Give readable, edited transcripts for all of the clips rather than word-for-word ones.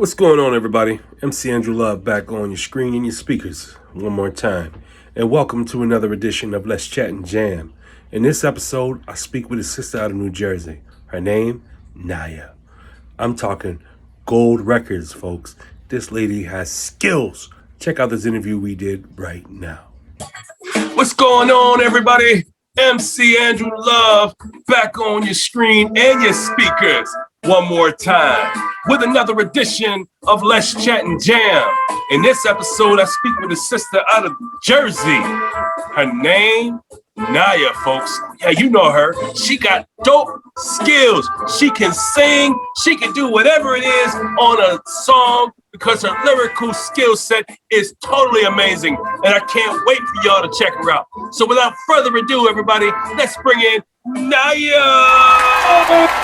What's going on, everybody? MC Andrew Love back on your screen and your speakers one more time. And welcome to another edition of Let's Chat and Jam. In this episode, I speak with a sister out of New Jersey. Her name, Ny'a. I'm talking gold records, folks. This lady has skills. Check out this interview we did right now. What's going on, everybody? MC Andrew Love back on your screen and your speakers one more time with another edition of Let's Chat and Jam. In this episode, I speak with a sister out of Jersey. Her name, Ny'a, folks. Yeah, you know her. She got dope skills. She can sing. She can do whatever it is on a song because her lyrical skill set is totally amazing. And I can't wait for y'all to check her out. So without further ado, everybody, let's bring in Ny'a.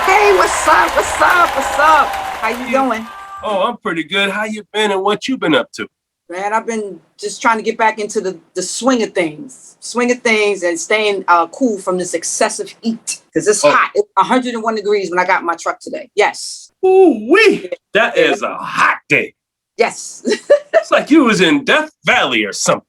Hey, what's up? What's up? What's up? How you doing? Oh, I'm pretty good. How you been and what you been up to? Man, I've been just trying to get back into the swing of things and staying cool from this excessive heat because it's hot. It's 101 degrees when I got in my truck today. Yes. Ooh-wee. That is a hot day. Yes. It's like you was in Death Valley or something.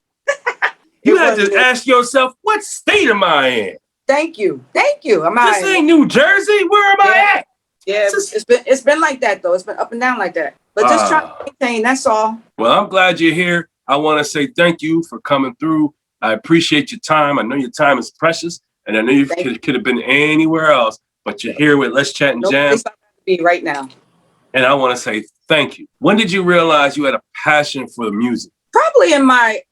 You had to ask yourself, what state am I in? Thank you. This ain't New Jersey. Where am I at? Yeah, it's been like that though. It's been up and down like that. But just trying to maintain, that's all. Well, I'm glad you're here. I want to say thank you for coming through. I appreciate your time. I know your time is precious, and I know you could have been anywhere else, but you're here with Let's Chat and Jam. Place I have to be right now. And I want to say thank you. When did you realize you had a passion for the music? Probably in my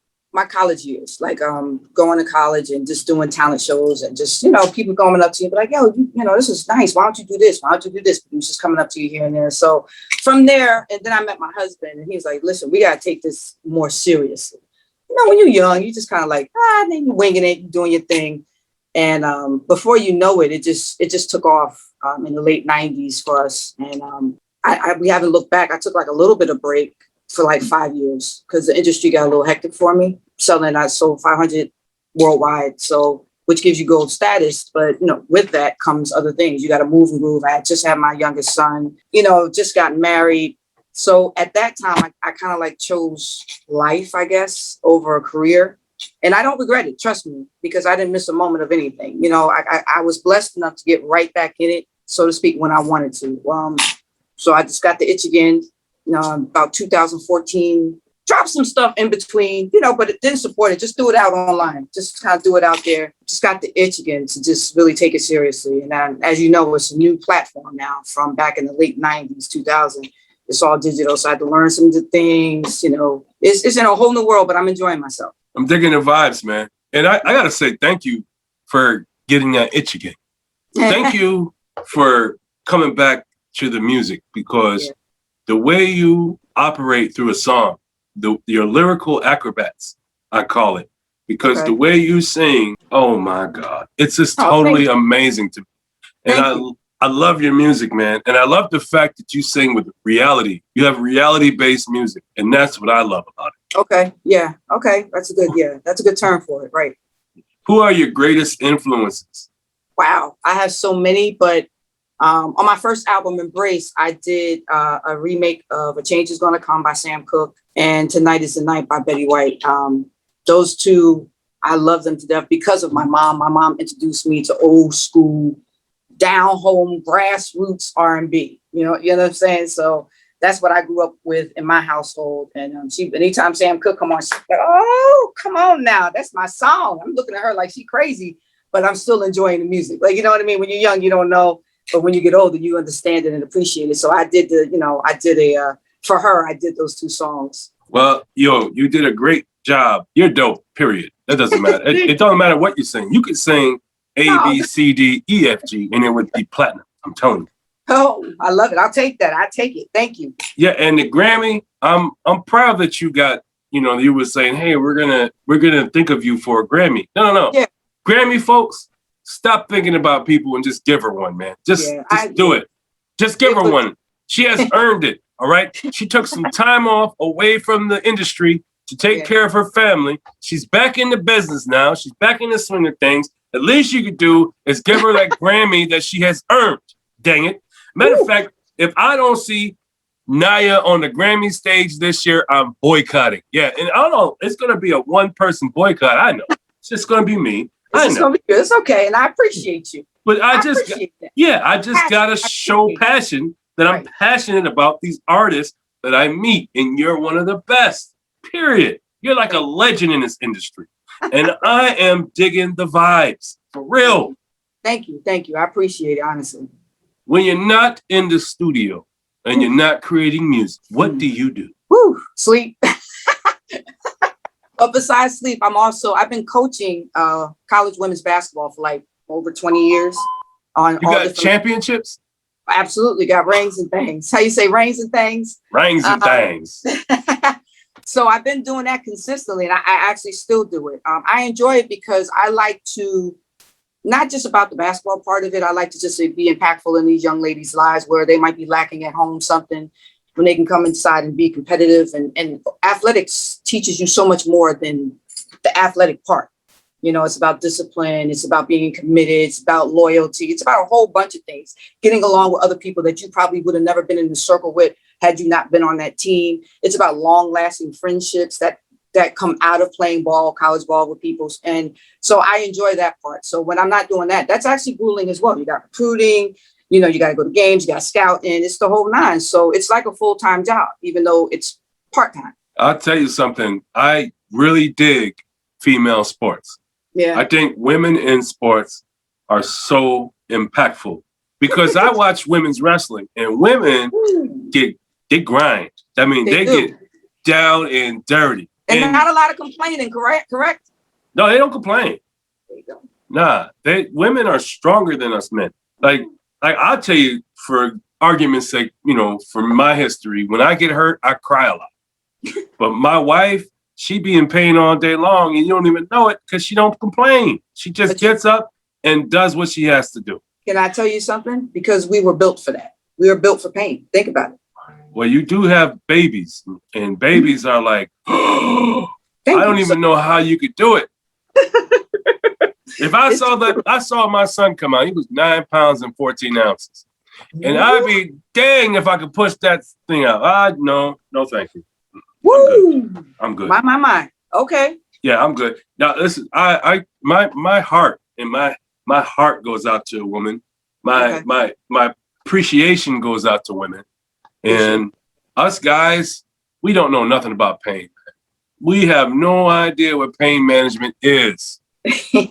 college years, like going to college and just doing talent shows and just, people coming up to you, but like, yo, this is nice. Why don't you do this? Why don't you do this? But just coming up to you here and there. So from there, and then I met my husband and he was like, listen, we got to take this more seriously. When you're young, you just kind of like, then you're winging it, you're doing your thing. And before you know it, it just took off in the late 90s for us. And we haven't looked back. I took like a little bit of break for like 5 years because the industry got a little hectic for me. I sold 500 worldwide, so which gives you gold status. But with that comes other things. You got to move and groove. I just had my youngest son. Just got married. So at that time, I kind of like chose life, I guess, over a career, and I don't regret it. Trust me, because I didn't miss a moment of anything. I was blessed enough to get right back in it, so to speak, when I wanted to. So I just got the itch again. About 2014, dropped some stuff in between, but it didn't support it. Just do it out online. Just kind of do it out there. Just got the itch again to just really take it seriously. And as you know, it's a new platform now from back in the late 90s, 2000. It's all digital. So I had to learn some of the things, it's in a whole new world, but I'm enjoying myself. I'm digging the vibes, man. And I got to say thank you for getting that itch again. Thank you for coming back to the music because the way you operate through a song, your lyrical acrobats, I call it, because the way you sing, oh my God, it's just totally amazing to me. And I love your music, man. And I love the fact that you sing with reality. You have reality-based music, and that's what I love about it. Okay, yeah, okay, that's a good term for it, right? Who are your greatest influences? Wow, I have so many, but on my first album, Embrace, I did a remake of A Change Is Gonna Come by Sam Cooke and Tonight Is the Night by Betty White. Those two, I love them to death because of my mom. My mom introduced me to old school, down home, grassroots R&B. You know what I'm saying? So that's what I grew up with in my household. And anytime Sam Cooke come on, she's like, oh, come on now. That's my song. I'm looking at her like she crazy, but I'm still enjoying the music. Like, you know what I mean? When you're young, you don't know. But when you get older, you understand it and appreciate it. So I did for her, I did those two songs. Well, you did a great job. You're dope, period. That doesn't matter. It doesn't matter what you sing. You could sing A, B, C, D, E, F, G, and it would be platinum. I'm telling you. Oh, I love it. I'll take that. I take it. Thank you. Yeah, and the Grammy, I'm proud that you got, you were saying, hey, we're gonna think of you for a Grammy. No. Yeah. Grammy folks, stop thinking about people and just give her one, man. Just do it. Just give her one. She has earned it. All right. She took some time off away from the industry to take care of her family. She's back in the business now. She's back in the swing of things. The least you could do is give her that Grammy that she has earned. Dang it. Matter of fact, if I don't see Ny'a on the Grammy stage this year, I'm boycotting. Yeah, and I don't know, it's going to be a one-person boycott. I know. It's just going to be me. It's going to be good. It's okay, and I appreciate you. But I just got to show passion that I'm passionate about these artists that I meet, and you're one of the best, period. You're like a legend in this industry, and I am digging the vibes, for real. Thank you. I appreciate it, honestly. When you're not in the studio and you're not creating music, what do you do? Woo, sleep. But besides sleep, I've been coaching college women's basketball for like over 20 years. You got championships? Absolutely, got rings and things. How you say rings and things? Rings and things. So I've been doing that consistently, and I actually still do it. I enjoy it because I like to, not just about the basketball part of it, I like to just be impactful in these young ladies' lives where they might be lacking at home something, when they can come inside and be competitive. And athletics teaches you so much more than the athletic part. You know, it's about discipline. It's about being committed. It's about loyalty. It's about a whole bunch of things. Getting along with other people that you probably would have never been in the circle with had you not been on that team. It's about long lasting friendships that come out of playing ball, college ball with people. And so I enjoy that part. So when I'm not doing that, that's actually grueling as well. You got recruiting, you know, you got to go to games, you got to scout, and it's the whole nine. So it's like a full-time job, even though it's part-time. I'll tell you something. I really dig female sports. Yeah. I think women in sports are so impactful because I watch women's wrestling, and women they grind. I mean, they get down and dirty. And not a lot of complaining, correct? No, they don't complain. There you go. Nah, women are stronger than us men. Like I'll tell you, for argument's sake, you know, from my history, when I get hurt, I cry a lot. But my wife, she be in pain all day long, and you don't even know it because she don't complain. She just gets up and does what she has to do. Can I tell you something? Because we were built for that. We were built for pain. Think about it. Well, you do have babies, and babies are like, I don't even know how you could do it. If I saw my son come out, he was 9 pounds and 14 ounces. And I'd be dang if I could push that thing out. No, thank you. I'm good. My. Okay. Yeah, I'm good. Now listen, my heart and my heart goes out to a woman. My appreciation goes out to women. And us guys, we don't know nothing about pain. We have no idea what pain management is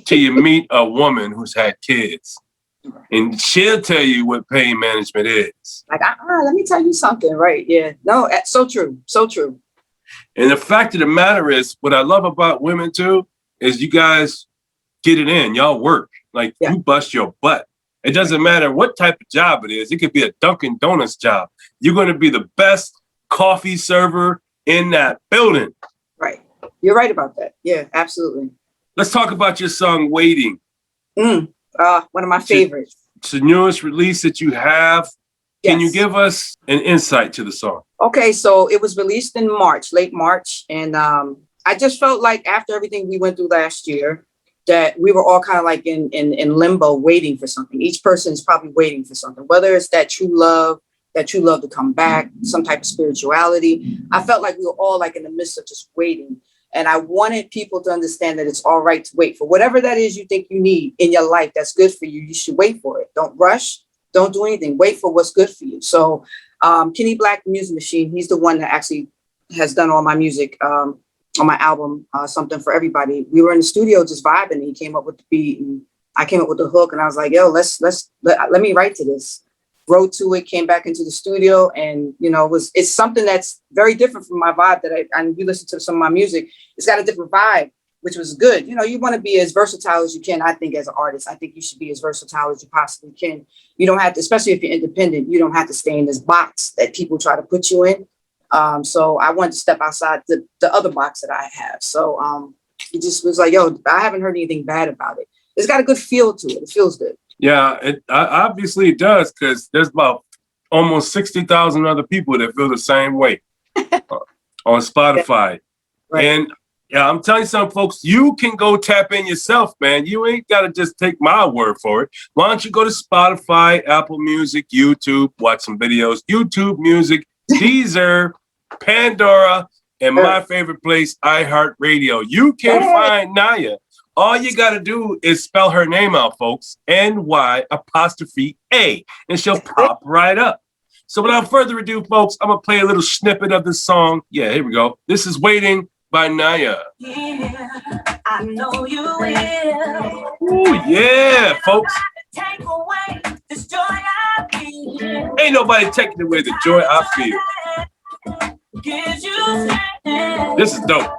till you meet a woman who's had kids. And she'll tell you what pain management is. Like, let me tell you something, right? Yeah. No, so true. So true. And the fact of the matter is, what I love about women too, is you guys get it in. Y'all work. Like you bust your butt. It doesn't matter what type of job it is. It could be a Dunkin' Donuts job. You're going to be the best coffee server in that building. Right. You're right about that. Yeah, absolutely. Let's talk about your song, Waiting. One of my favorites. It's the newest release that you have. Yes. Can you give us an insight to the song? Okay, so it was released in March, late March. And I just felt like after everything we went through last year, that we were all kind of like in limbo, waiting for something. Each person is probably waiting for something, whether it's that true love to come back, some type of spirituality. I felt like we were all like in the midst of just waiting. And I wanted people to understand that it's all right to wait for whatever that is you think you need in your life that's good for you. You should wait for it. Don't rush. Don't do anything. Wait for what's good for you. So Kenny Black, the Music Machine, he's the one that actually has done all my music on my album, Something for Everybody. We were in the studio just vibing, and he came up with the beat, and I came up with the hook, and I was like, yo, let me write to this. Wrote to it, came back into the studio, and you know, it's something that's very different from my vibe and you listen to some of my music. It's got a different vibe, which was good. You know, you want to be as versatile as you can. I think as an artist, I think you should be as versatile as you possibly can. You don't have to, especially if you're independent, you don't have to stay in this box that people try to put you in. So I wanted to step outside the other box that I have. So it just was like, yo, I haven't heard anything bad about it. It's got a good feel to it. It feels good. Yeah, obviously it does, because there's about almost 60,000 other people that feel the same way on Spotify. Right. And yeah, I'm telling you something, folks, you can go tap in yourself, man. You ain't got to just take my word for it. Why don't you go to Spotify, Apple Music, YouTube, watch some videos, YouTube Music, Deezer, Pandora, and my favorite place, iHeartRadio. You can find Ny'a. All you got to do is spell her name out, folks. Ny''A. And she'll pop right up. So without further ado, folks, I'm going to play a little snippet of this song. Yeah, here we go. This is Waiting by Ny'a. Yeah, I know you will. Ooh, yeah, folks. Take away this joy I feel. Ain't nobody taking away the joy I feel. Gives you strength. This is dope.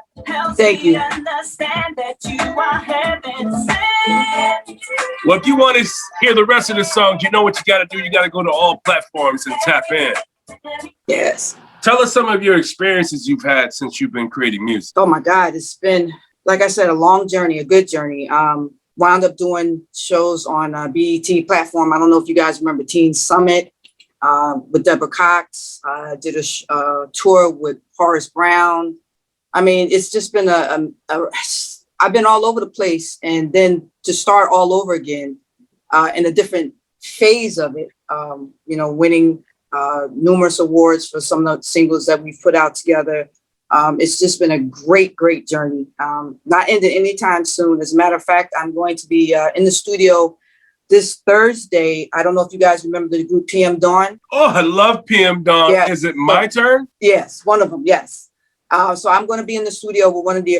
Thank you. Understand that you are heaven sent. Well, if you want to hear the rest of the songs, you know what you got to do. You got to go to all platforms and tap in. Yes. Tell us some of your experiences you've had since you've been creating music. Oh my God, it's been, like I said, a long journey, a good journey. Wound up doing shows on BET platform. I don't know if you guys remember Teen Summit with Deborah Cox. Did a tour with Horace Brown. I mean, it's just been I've been all over the place, and then to start all over again in a different phase of it, winning numerous awards for some of the singles that we've put out together. It's just been a great, great journey. Not ending anytime soon. As a matter of fact, I'm going to be in the studio this Thursday. I don't know if you guys remember the group PM Dawn. Oh, I love PM Dawn. Yeah. Is it my turn? Yes, one of them, yes. So I'm going to be in the studio with one of the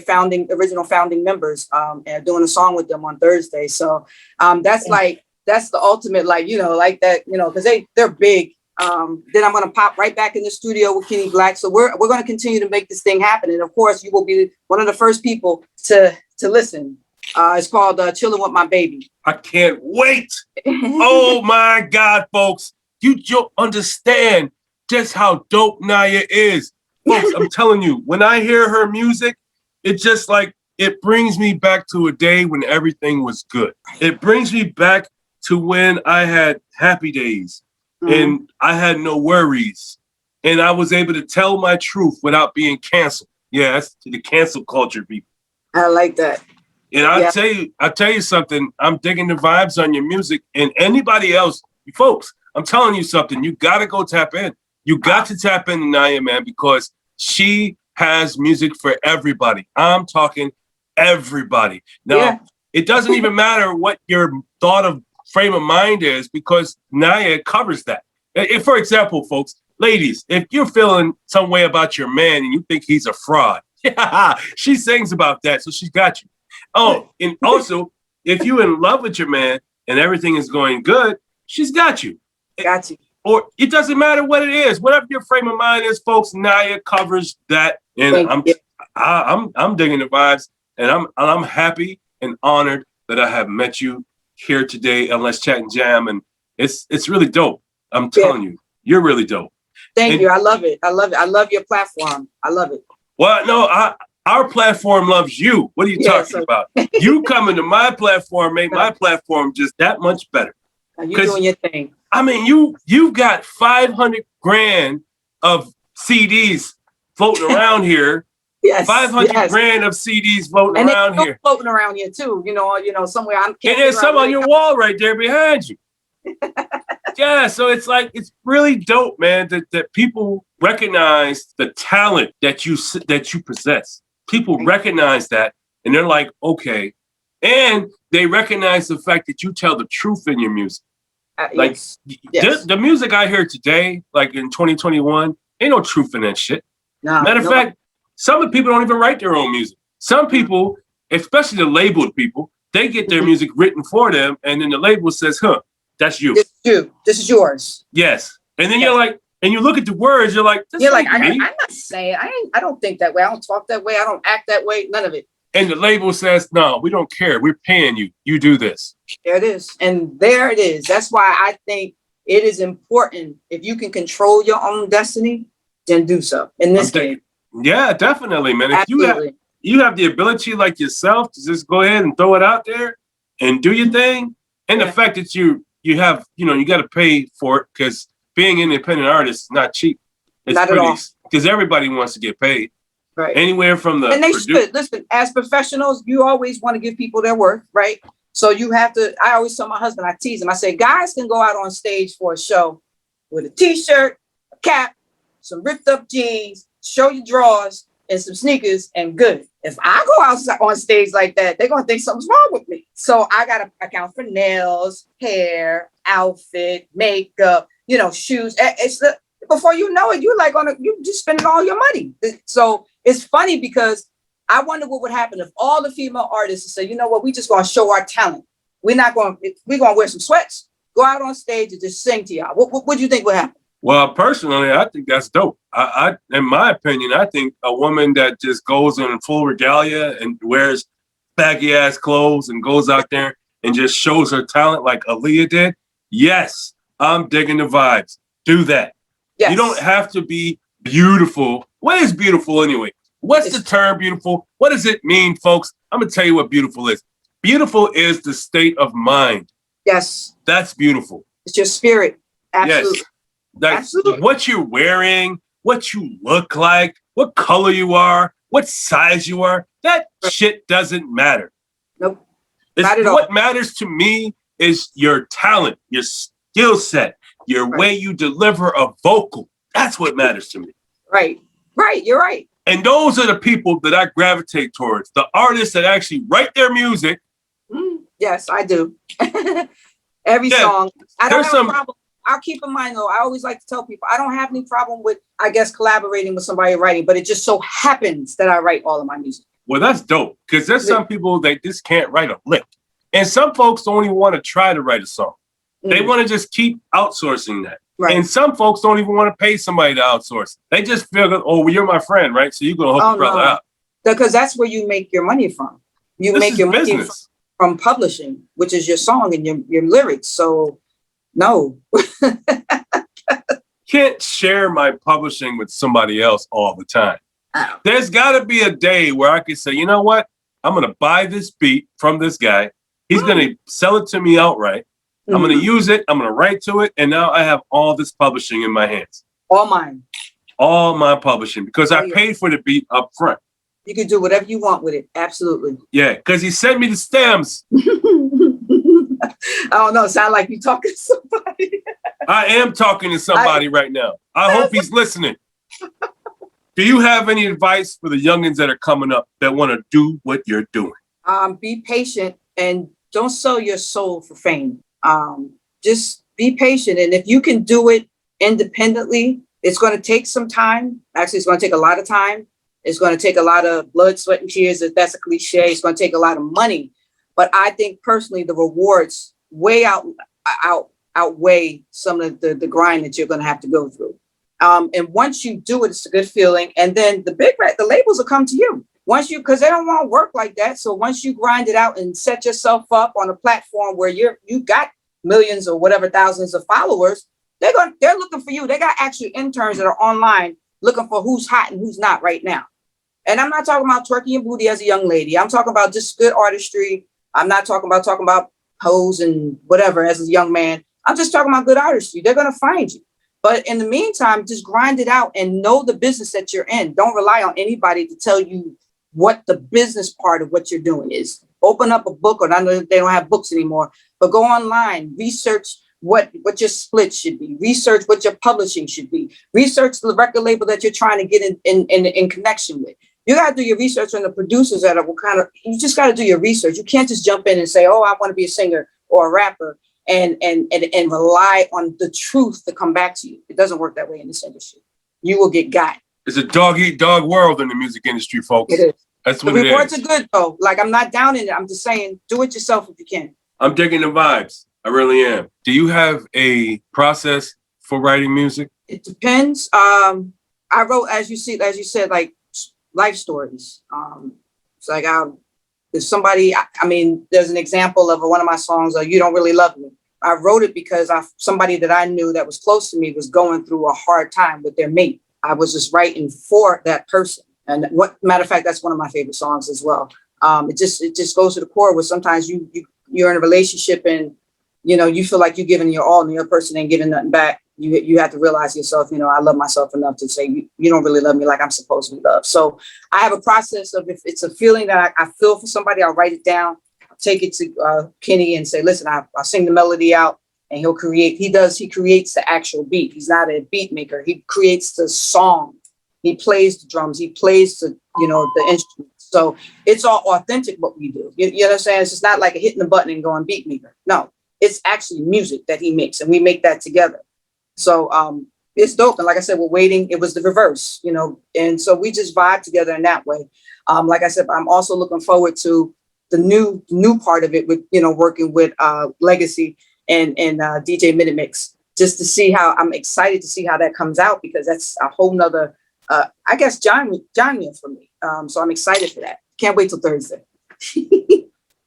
original founding members and doing a song with them on Thursday. So that's the ultimate, because they're big. Then I'm going to pop right back in the studio with Kenny Black. So we're going to continue to make this thing happen. And of course, you will be one of the first people to listen. It's called Chillin' With My Baby. I can't wait. Oh my God, folks. You don't understand just how dope Ny'a is. Folks, I'm telling you, when I hear her music, it brings me back to a day when everything was good. It brings me back to when I had happy days and I had no worries and I was able to tell my truth without being canceled. Yeah, that's the cancel culture, people. I like that. And I'll tell you something. I'm digging the vibes on your music, and anybody else, folks, I'm telling you something. You got to go tap in. You got to tap into Ny'a, man, because she has music for everybody. I'm talking everybody. Now, It doesn't even matter what your thought of frame of mind is, because Ny'a covers that. If, for example, folks, ladies, if you're feeling some way about your man and you think he's a fraud, she sings about that, so she's got you. Oh, and also, if you're in love with your man and everything is going good, she's got you. Got you. Or it doesn't matter what it is. Whatever your frame of mind is, folks, Ny'a covers that. And I'm digging the vibes, and I'm happy and honored that I have met you here today on Let's Chat and Jam. And it's really dope. I'm telling you, you're really dope. Thank you. I love it. I love it. I love your platform. I love it. Well, no, our platform loves you. What are you talking about? You coming to my platform make my platform just that much better. You're doing your thing. I mean, you've got 500 grand of CDs floating around here. Yes, 500 grand of CDs floating around here. Floating around here too. Somewhere. And there's some on your wall right there behind you. Yeah, so it's really dope, man, that people recognize the talent that you possess. People recognize that, and they're like, okay, and they recognize the fact that you tell the truth in your music. The music I hear today, like in 2021, ain't no truth in that shit. Matter of fact, some of the people don't even write their own music. Some people, especially the labeled people, they get their music written for them, and then the label says, that's you. This is you. This is yours. Yes. And then you're like, and you look at the words, you're like, I'm not saying, I don't think that way. I don't talk that way. I don't act that way. None of it. And the label says, no, we don't care. We're paying you. You do this. There it is. And there it is. That's why I think it is important. If you can control your own destiny, then do so in this game. Yeah, definitely, man. Absolutely. If you have the ability like yourself to just go ahead and throw it out there and do your thing. And the fact that you have, you got to pay for it, because being an independent artist is not cheap. It's not at all. Because everybody wants to get paid. Right. Anywhere from the... And they should. Listen, as professionals, you always want to give people their worth, right? So you have to... I always tell my husband, I tease him, I say, guys can go out on stage for a show with a T-shirt, a cap, some ripped up jeans, show your drawers, and some sneakers, and good. If I go outside on stage like that, they're gonna think something's wrong with me. So I gotta account for nails, hair, outfit, makeup, shoes. Before you know it, you just spending all your money. So it's funny because I wonder what would happen if all the female artists said, you know what, we just gonna show our talent. We're gonna wear some sweats, go out on stage and just sing to y'all. What do you think would happen? Well, personally, I think that's dope. I in my opinion, I think a woman that just goes in full regalia and wears baggy ass clothes and goes out there and just shows her talent like Aaliyah did. Yes, I'm digging the vibes. Do that. Yes. You don't have to be beautiful. What is beautiful anyway? What's the term beautiful? What does it mean, folks? I'm going to tell you what beautiful is. Beautiful is the state of mind. Yes. That's beautiful. It's your spirit. Absolutely. Yes. Like Absolutely. what you're wearing, what you look like, what color you are, what size you are, that shit doesn't matter. Nope. Not at all. What matters to me is your talent, your skill set, your way you deliver a vocal. That's what matters to me. Right. You're right. And those are the people that I gravitate towards. The artists that actually write their music. Yes, I do. Every song. I don't have a problem. I'll keep in mind, though, I always like to tell people, I don't have any problem with, I guess, collaborating with somebody writing, but it just so happens that I write all of my music. Well, that's dope, because there's some people that just can't write a lick. And some folks don't even want to try to write a song. They want to just keep outsourcing that. Right. And some folks don't even want to pay somebody to outsource. They just feel, oh, well, you're my friend, right? So you're going to help your brother out. Because that's where you make your money from. You make your money from publishing, which is your song and your lyrics. So, no. Can't share my publishing with somebody else all the time. Oh. There's got to be a day where I can say, you know what? I'm going to buy this beat from this guy. He's going to sell it to me outright. I'm going to use it. I'm going to write to it. And now I have all this publishing in my hands. All mine. All my publishing, because I paid for the beat up front. You can do whatever you want with it. Absolutely. Yeah, because he sent me the stems. I don't know. It sounds like you're talking to somebody. I am talking to somebody right now. I hope he's listening. Do you have any advice for the youngins that are coming up that want to do what you're doing? Be patient and don't sell your soul for fame. Just be patient. And if you can do it independently, it's going to take some time. Actually, it's going to take a lot of time. It's going to take a lot of blood, sweat, and tears. If that's a cliche, it's going to take a lot of money. But I think personally, the rewards way outweigh some of the grind that you're going to have to go through. And once you do it, it's a good feeling. And then the labels will come to you because they don't want to work like that. So once you grind it out and set yourself up on a platform where you got millions or whatever thousands of followers, they're looking for you. They got actually interns that are online looking for who's hot and who's not right now. And I'm not talking about twerking your booty as a young lady. I'm talking about just good artistry. I'm not talking about pose and whatever as a young man. I'm just talking about good artistry. They're going to find you. But in the meantime, just grind it out and know the business that you're in. Don't rely on anybody to tell you what the business part of what you're doing is. Open up a book, or I know they don't have books anymore, but go online, research what your split should be, research what your publishing should be, research the record label that you're trying to get in connection with. You got to do your research on the producers that are you just got to do your research. You can't just jump in and say, oh, I want to be a singer or a rapper and rely on the truth to come back to you. It doesn't work that way in this industry. You will get got. It's a dog-eat-dog world in the music industry, folks. It is. That's what the rewards are good, though. Like, I'm not down in it. I'm just saying, do it yourself if you can. I'm digging the vibes. I really am. Do you have a process for writing music? It depends. I wrote, as you said, like life stories. It's like if somebody, there's an example of one of my songs, You Don't Really Love Me. I wrote it because somebody that I knew that was close to me was going through a hard time with their mate. I was just writing for that person. And matter of fact, that's one of my favorite songs as well. It just goes to the core where sometimes you're in a relationship and you feel like you're giving your all and the other person ain't giving nothing back. You have to realize yourself, I love myself enough to say, you don't really love me like I'm supposed to be loved. So I have a process of, if it's a feeling that I feel for somebody, I'll write it down, I'll take it to Kenny and say, listen, I'll sing the melody out. and he creates the actual beat. He's not a beat maker. He creates the song. He plays the drums. He plays the instruments. So it's all authentic what we do. You know what I'm saying? It's just not like hitting the button and going beat maker. No, it's actually music that he makes, and we make that together. So it's dope. And like I said, we're waiting. It was the reverse, and so we just vibe together in that way. Like I said, I'm also looking forward to the new part of it with, working with Legacy and DJ Minute Mix, just to see how I'm excited to see how that comes out, because that's a whole nother, I guess, genre for me. So I'm excited for that. Can't wait till Thursday.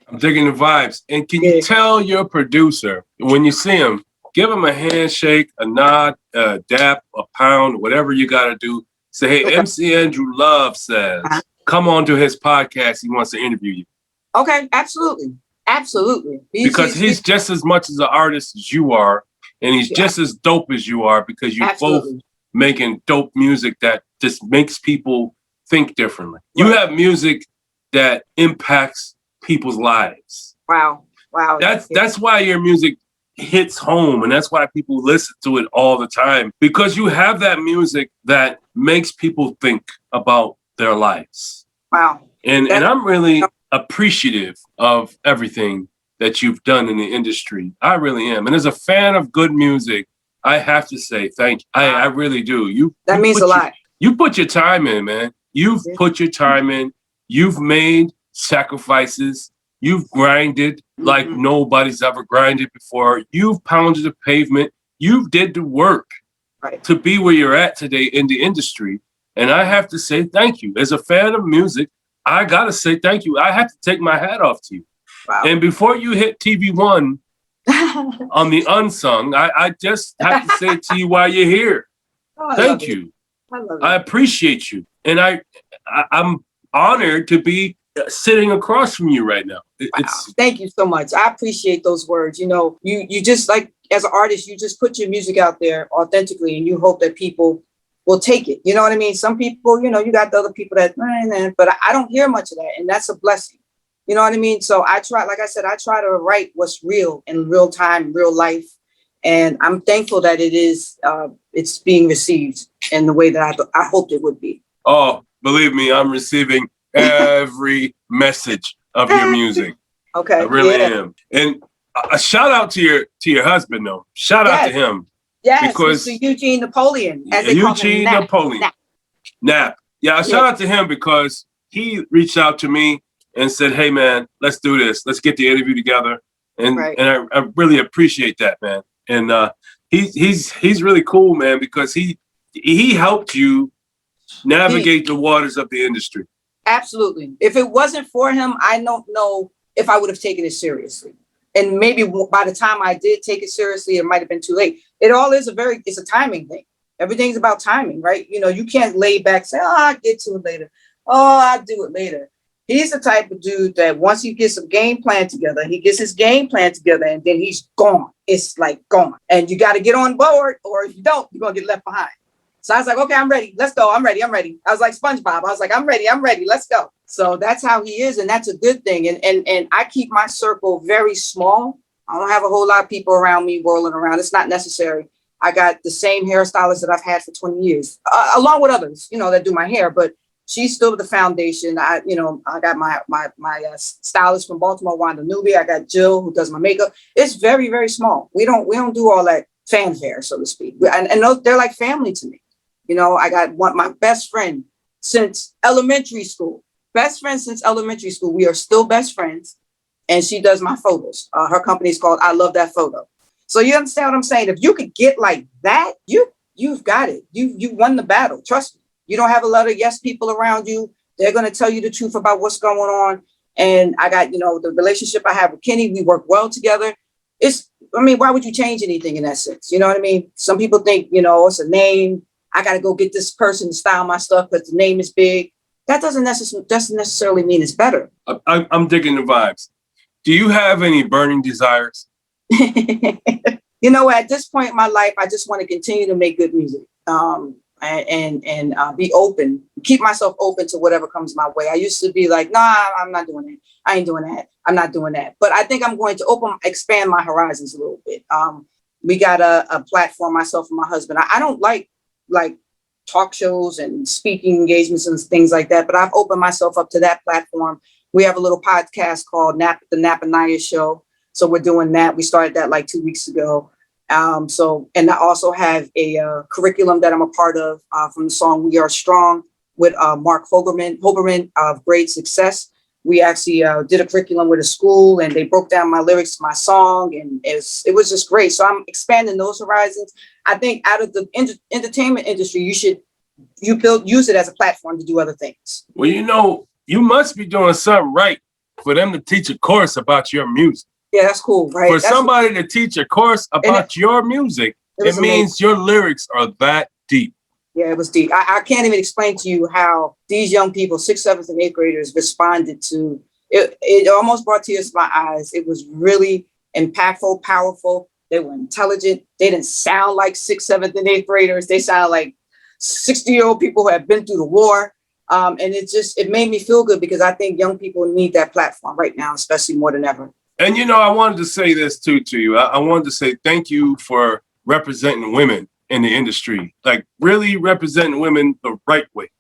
I'm digging the vibes. And can you tell your producer, when you see him, give him a handshake, a nod, a dap, a pound, whatever you got to do. Say, hey, MC Andrew Love says, come on to his podcast. He wants to interview you. Okay, absolutely. Absolutely. Because he's just as much as an artist as you are, and he's just as dope as you are, because you're both making dope music that just makes people think differently. Right. You have music that impacts people's lives. Wow. That's why your music hits home, and that's why people listen to it all the time, because you have that music that makes people think about their lives. Wow. And I'm really appreciative of everything that you've done in the industry. I really am. And as a fan of good music, I have to say thank you. I really do. That means a lot. You put your time in, man. You've put your time in. You've made sacrifices. You've grinded like nobody's ever grinded before. You've pounded the pavement. You've did the work to be where you're at today in the industry. And I have to say thank you. As a fan of music, I got to say thank you. I have to take my hat off to you. Wow. And before you hit TV1 on the Unsung, I just have to say to you while you're here, thank you. I appreciate you. And I'm honored to be sitting across from you right now. Thank you so much. I appreciate those words. You just, like, as an artist, you just put your music out there authentically, and you hope that people will take it. You know what I mean? Some people, you got the other people that, but I don't hear much of that. And that's a blessing. You know what I mean? So I try to write what's real in real time, real life. And I'm thankful that it's being received in the way that I hoped it would be. Oh, believe me, I'm receiving every message of your music. Okay. I really am. And a shout out to your husband, though. Shout out to him. Yes, because Mr. Eugene Napoleon. Eugene Napoleon. Nap. Yeah, shout out to him, because he reached out to me and said, hey, man, let's do this. Let's get the interview together. And I really appreciate that, man. And he's really cool, man, because he helped you navigate the waters of the industry. Absolutely. If it wasn't for him, I don't know if I would have taken it seriously. And maybe by the time I did take it seriously, it might have been too late. It's a timing thing. Everything's about timing, right? You can't lay back, say, I'll get to it later. I'll do it later. He's the type of dude that once he gets a game plan together, he gets his game plan together, and then he's gone. It's like gone. And you got to get on board, or if you don't, you're going to get left behind. So I was like, okay, I'm ready. Let's go. I'm ready. I was like SpongeBob. I was like, I'm ready. Let's go. So that's how he is. And that's a good thing. And I keep my circle very small. I don't have a whole lot of people around me whirling around. It's not necessary. I got the same hairstylist that I've had for 20 years, along with others, that do my hair, but she's still the foundation. I got my stylist from Baltimore, Wanda Newby. I got Jill, who does my makeup. It's very, very small. We don't do all that fanfare, so to speak. And they're like family to me. I got my best friend since elementary school. We are still best friends. And she does my photos. Her company is called I Love That Photo. So you understand what I'm saying? If you could get like that, you've got it. You won the battle. Trust me. You don't have a lot of yes people around you. They're going to tell you the truth about what's going on. And I got, the relationship I have with Kenny, we work well together. Why would you change anything in that sense? You know what I mean? Some people think, it's a name. I got to go get this person to style my stuff because the name is big. That doesn't necessarily mean it's better. I'm digging the vibes. Do you have any burning desires? At this point in my life, I just want to continue to make good music. And be open, keep myself open to whatever comes my way. I used to be like, nah, I'm not doing that. I ain't doing that. I'm not doing that. But I think I'm going to expand my horizons a little bit. we got a platform, myself and my husband. I don't like talk shows and speaking engagements and things like that, but I've opened myself up to that platform. We have a little podcast called the Ny'a and Ny'a Show. So we're doing that. We started that like 2 weeks ago. And I also have a curriculum that I'm a part of from the song We Are Strong with Mark Hoberman of Great Success. We actually did a curriculum with a school, and they broke down my lyrics to my song, and it was just great. So I'm expanding those horizons. I think out of the entertainment industry, use it as a platform to do other things. Well, you must be doing something right for them to teach a course about your music. Yeah, that's cool, right? For somebody to teach a course about your music, it means your lyrics are that deep. Yeah, it was deep. I can't even explain to you how these young people, 6th, 7th, and 8th graders, responded to it. It almost brought tears to my eyes. It was really impactful, powerful. They were intelligent. They didn't sound like 6th, 7th, and 8th graders. They sounded like 60-year-old people who have been through the war. And it made me feel good, because I think young people need that platform right now, especially more than ever. And, I wanted to say this too to you. I wanted to say thank you for representing women in the industry, like really representing women the right way.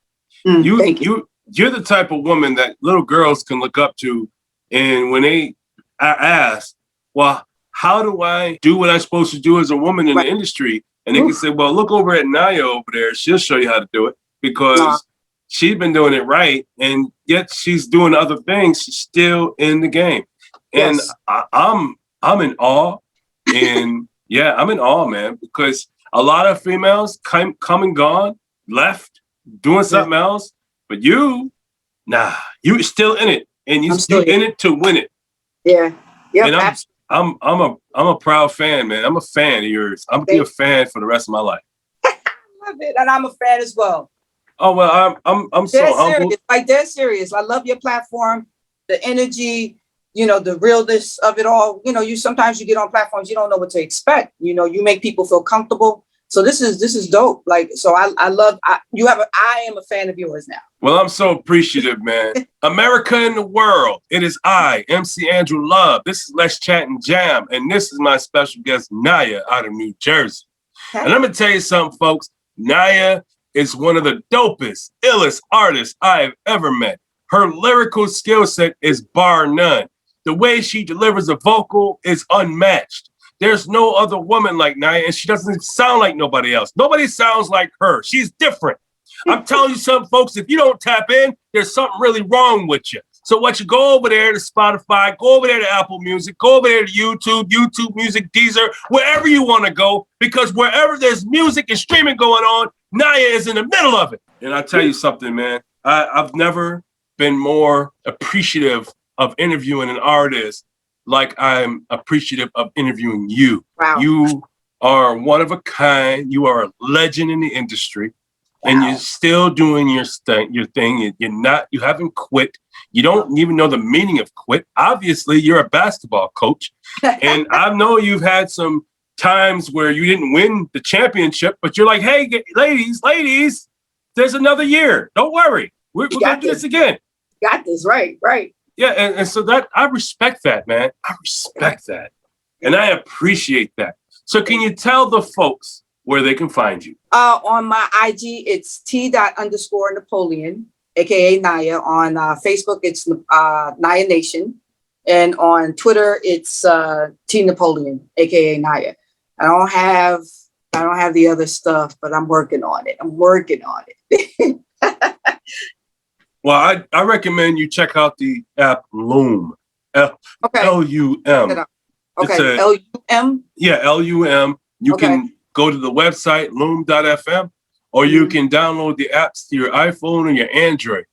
You're the type of woman that little girls can look up to. And when they ask, well, how do I do what I'm supposed to do as a woman in the industry? And they can say, well, look over at Ny'a over there. She'll show you how to do it, because she's been doing it right. And yet she's doing other things. She's still in the game. And I'm in awe. And yeah, I'm in awe, man, because a lot of females come and gone, left, doing something else. But you're still in it, and you're in it to win it. Yeah. Yeah. And I'm a proud fan, man. I'm a fan of yours. I'm gonna be a fan for the rest of my life. I love it, and I'm a fan as well. Oh well, I'm so humble. Serious. Like, dead serious. I love your platform, the energy. The realness of it all. Sometimes you get on platforms, you don't know what to expect. You make people feel comfortable. So this is dope. Like, so I am a fan of yours now. Well, I'm so appreciative, man. America in the world. It is I, MC Andrew Love. This is Let's Chat and Jam. And this is my special guest, Ny'a, out of New Jersey. Okay. And I'm going to tell you something, folks. Ny'a is one of the dopest, illest artists I've ever met. Her lyrical skill set is bar none. The way she delivers a vocal is unmatched. There's no other woman like Ny'a, and she doesn't sound like nobody else. Nobody sounds like her. She's different. I'm telling you something, folks, if you don't tap in, there's something really wrong with you. So what you go over there to Spotify, go over there to Apple Music, go over there to YouTube Music, Deezer, wherever you want to go, because wherever there's music and streaming going on, Ny'a is in the middle of it. And I tell you something, man, I've never been more appreciative of interviewing an artist like I'm appreciative of interviewing you. Wow. You are one of a kind. You are a legend in the industry. Wow. And you're still doing your thing. You haven't quit. You don't even know the meaning of quit. Obviously, you're a basketball coach. And I know you've had some times where you didn't win the championship, but you're like, hey, ladies, there's another year. Don't worry. We're going to do this again. Got this. Right. Yeah, and so that I respect that, man. I respect that. And I appreciate that. So can you tell the folks where they can find you? On my IG, it's T._Napoleon, aka Ny'a. On Facebook, it's Ny'a Nation. And on Twitter, it's T Napoleon, aka Ny'a. I don't have the other stuff, but I'm working on it. Well, I recommend you check out the app Loom. L-U-M. Okay, L-U-M? Yeah, L-U-M. You can go to the website, loom.fm, or you can download the apps to your iPhone or your Android.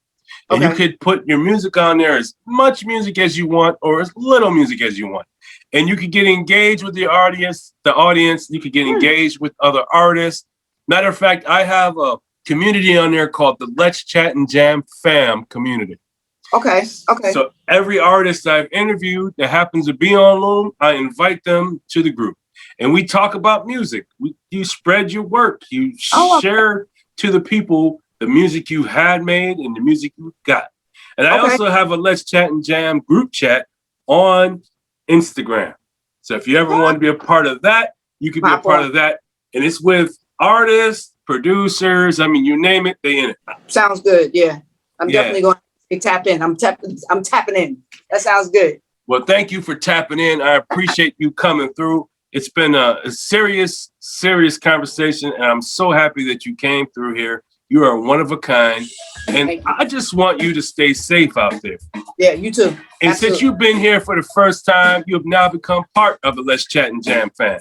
And you could put your music on there, as much music as you want or as little music as you want. And you could get engaged with the audience. You could get engaged with other artists. Matter of fact, I have a community on there called the Let's Chat and Jam Fam community. Okay. So every artist I've interviewed that happens to be on Loom, I invite them to the group. And we talk about music. You spread your work. You share to the people the music you had made and the music you got. And I also have a Let's Chat and Jam group chat on Instagram. So if you ever want to be a part of that, you can be a part of that. And it's with artists, producers. I mean, you name it, they in it. Sounds good. Yeah. I'm definitely going to tap in. I'm tapping in. That sounds good. Well, thank you for tapping in. I appreciate you coming through. It's been a serious conversation, and I'm so happy that you came through here. You are one of a kind, and I just want you to stay safe out there. Yeah, you too. And Absolutely. since you've been here for the first time, you have now become part of the Let's Chat and Jam fan,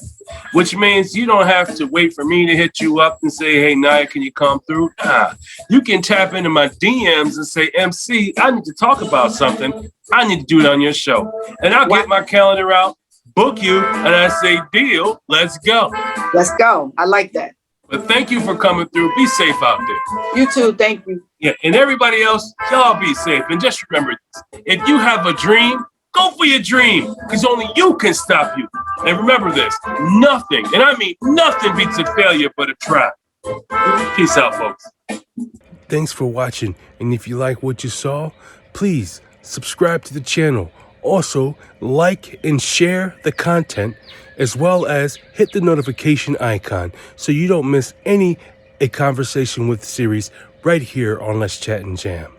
which means you don't have to wait for me to hit you up and say, hey, Ny'a, can you come through? Nah, you can tap into my DMs and say, MC, I need to talk about something. I need to do it on your show. And I'll get my calendar out, book you, and I say, deal, let's go. Let's go. I like that. But thank you for coming through. Be safe out there. You too. Thank you. Yeah, and everybody else, y'all be safe. And just remember this. If you have a dream, go for your dream, because only you can stop you. And remember this, nothing, and I mean nothing beats a failure but a try. Peace out, folks. Thanks for watching. And if you like what you saw, please subscribe to the channel. Also, like and share the content, as well as hit the notification icon so you don't miss a conversation with series right here on Let's Chat and Jam.